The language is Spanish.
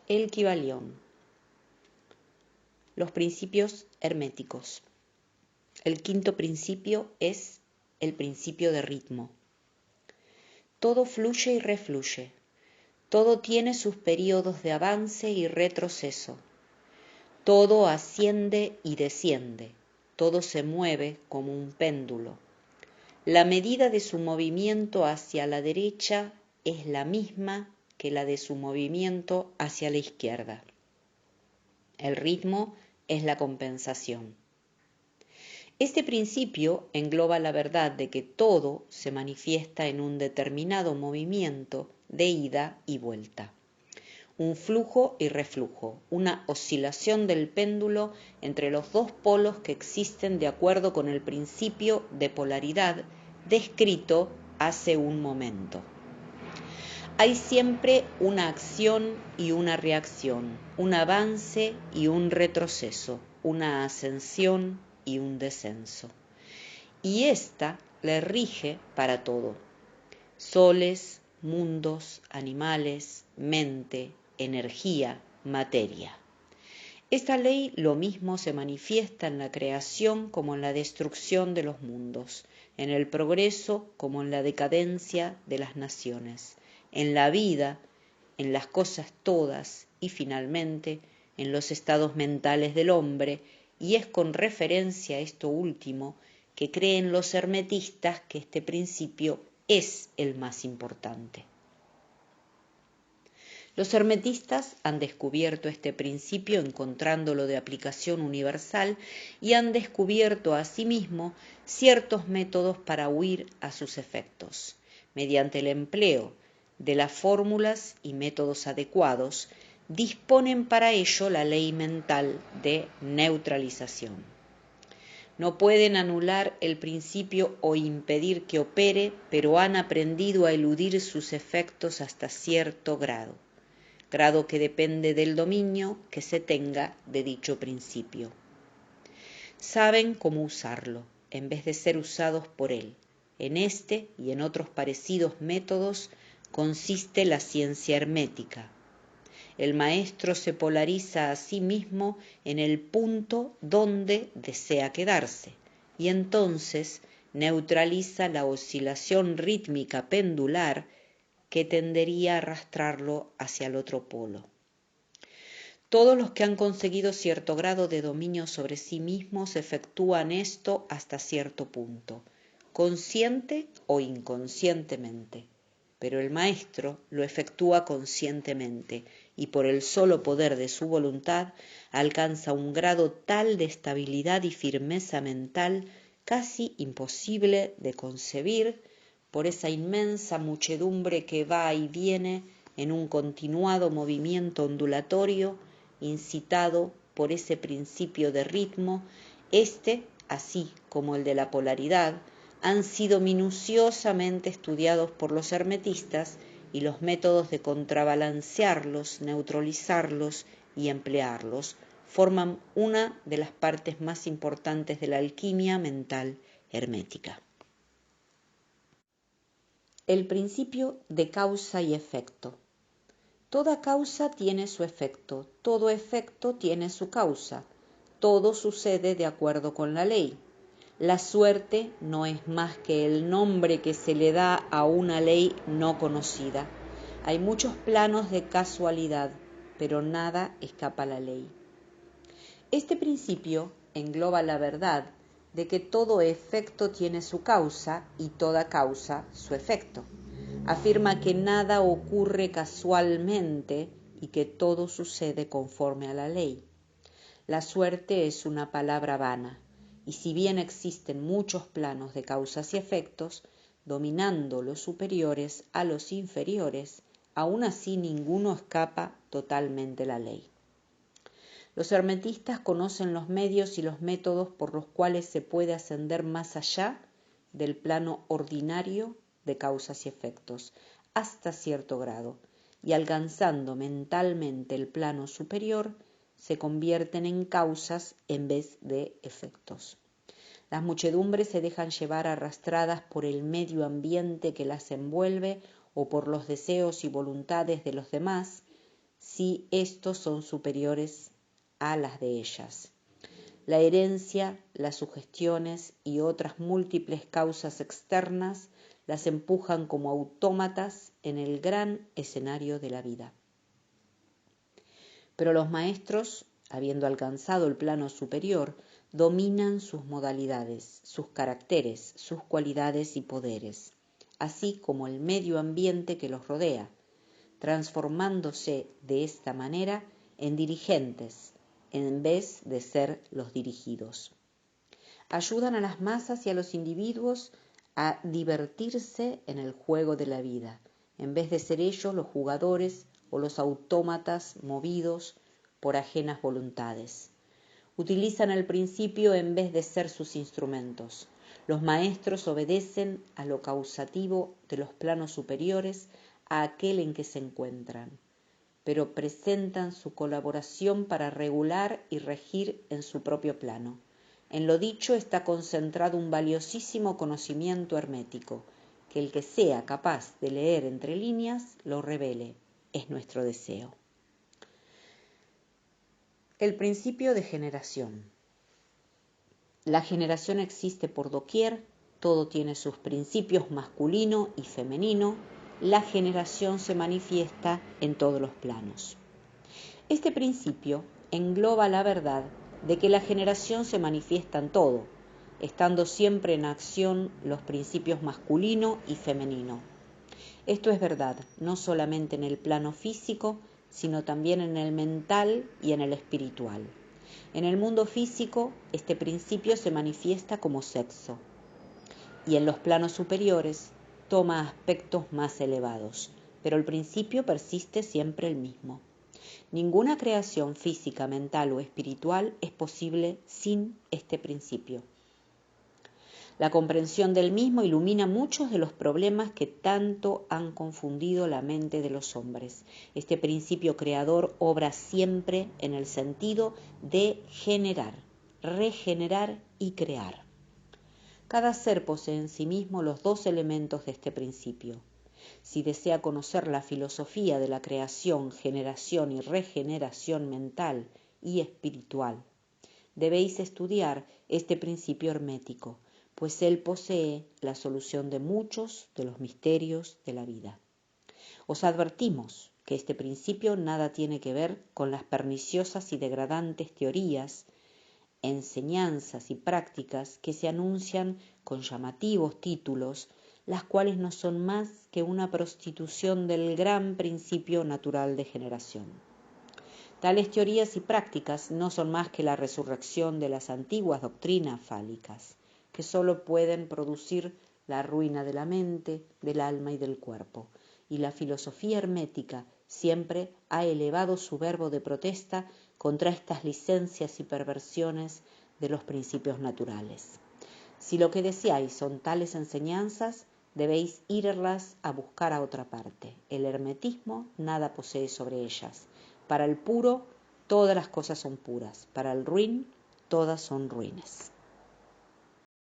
El Kybalión. Los principios herméticos. El quinto principio es el principio de ritmo. Todo fluye y refluye. Todo tiene sus períodos de avance y retroceso. Todo asciende y desciende. Todo se mueve como un péndulo. La medida de su movimiento hacia la derecha es la misma que la de su movimiento hacia la izquierda. El ritmo es la compensación. Este principio engloba la verdad de que todo se manifiesta en un determinado movimiento de ida y vuelta. Un flujo y reflujo, una oscilación del péndulo entre los dos polos que existen de acuerdo con el principio de polaridad descrito hace un momento. Hay siempre una acción y una reacción, un avance y un retroceso, una ascensión y un descenso. Y ésta le rige para todo. Soles, mundos, animales, mente, energía, materia. Esta ley lo mismo se manifiesta en la creación como en la destrucción de los mundos, en el progreso como en la decadencia de las naciones, en la vida, en las cosas todas y finalmente en los estados mentales del hombre, y es con referencia a esto último que creen los hermetistas que este principio es el más importante. Los hermetistas han descubierto este principio encontrándolo de aplicación universal y han descubierto asimismo ciertos métodos para huir a sus efectos. Mediante el empleo de las fórmulas y métodos adecuados, disponen para ello la ley mental de neutralización. No pueden anular el principio o impedir que opere, pero han aprendido a eludir sus efectos hasta cierto grado que depende del dominio que se tenga de dicho principio. Saben cómo usarlo, en vez de ser usados por él. En este y en otros parecidos métodos consiste la ciencia hermética. El maestro se polariza a sí mismo en el punto donde desea quedarse, y entonces neutraliza la oscilación rítmica pendular que tendería a arrastrarlo hacia el otro polo. Todos los que han conseguido cierto grado de dominio sobre sí mismos efectúan esto hasta cierto punto, consciente o inconscientemente, pero el maestro lo efectúa conscientemente y por el solo poder de su voluntad alcanza un grado tal de estabilidad y firmeza mental casi imposible de concebir por esa inmensa muchedumbre que va y viene en un continuado movimiento ondulatorio, incitado por ese principio de ritmo. Este, así como el de la polaridad, han sido minuciosamente estudiados por los hermetistas y los métodos de contrabalancearlos, neutralizarlos y emplearlos forman una de las partes más importantes de la alquimia mental hermética. El principio de causa y efecto. Toda causa tiene su efecto, todo efecto tiene su causa, todo sucede de acuerdo con la ley. La suerte no es más que el nombre que se le da a una ley no conocida. Hay muchos planos de casualidad, pero nada escapa a la ley. Este principio engloba la verdad de que todo efecto tiene su causa y toda causa su efecto. Afirma que nada ocurre casualmente y que todo sucede conforme a la ley. La suerte es una palabra vana, y si bien existen muchos planos de causas y efectos, dominando los superiores a los inferiores, aún así ninguno escapa totalmente a la ley. Los hermetistas conocen los medios y los métodos por los cuales se puede ascender más allá del plano ordinario de causas y efectos, hasta cierto grado, y alcanzando mentalmente el plano superior, se convierten en causas en vez de efectos. Las muchedumbres se dejan llevar arrastradas por el medio ambiente que las envuelve o por los deseos y voluntades de los demás, si estos son superiores a las de ellas. La herencia, las sugestiones y otras múltiples causas externas las empujan como autómatas en el gran escenario de la vida. Pero los maestros, habiendo alcanzado el plano superior, dominan sus modalidades, sus caracteres, sus cualidades y poderes, así como el medio ambiente que los rodea, transformándose de esta manera en dirigentes, en vez de ser los dirigidos. Ayudan a las masas y a los individuos a divertirse en el juego de la vida, en vez de ser ellos los jugadores o los autómatas movidos por ajenas voluntades. Utilizan el principio en vez de ser sus instrumentos. Los maestros obedecen a lo causativo de los planos superiores, a aquel en que se encuentran, pero presentan su colaboración para regular y regir en su propio plano. En lo dicho está concentrado un valiosísimo conocimiento hermético, que el que sea capaz de leer entre líneas lo revele, es nuestro deseo. El principio de generación. La generación existe por doquier, todo tiene sus principios masculino y femenino, la generación se manifiesta en todos los planos. Este principio engloba la verdad de que la generación se manifiesta en todo, estando siempre en acción los principios masculino y femenino. Esto es verdad no solamente en el plano físico, sino también en el mental y en el espiritual. En el mundo físico, este principio se manifiesta como sexo, y en los planos superiores toma aspectos más elevados, pero el principio persiste siempre el mismo. Ninguna creación física, mental o espiritual es posible sin este principio. La comprensión del mismo ilumina muchos de los problemas que tanto han confundido la mente de los hombres. Este principio creador obra siempre en el sentido de generar, regenerar y crear. Cada ser posee en sí mismo los dos elementos de este principio. Si desea conocer la filosofía de la creación, generación y regeneración mental y espiritual, debéis estudiar este principio hermético, pues él posee la solución de muchos de los misterios de la vida. Os advertimos que este principio nada tiene que ver con las perniciosas y degradantes teorías, enseñanzas y prácticas que se anuncian con llamativos títulos, las cuales no son más que una prostitución del gran principio natural de generación. Tales teorías y prácticas no son más que la resurrección de las antiguas doctrinas fálicas, que sólo pueden producir la ruina de la mente, del alma y del cuerpo, y la filosofía hermética siempre ha elevado su verbo de protesta contra estas licencias y perversiones de los principios naturales. Si lo que deseáis son tales enseñanzas, debéis irlas a buscar a otra parte. El hermetismo nada posee sobre ellas. Para el puro, todas las cosas son puras. Para el ruin, todas son ruines.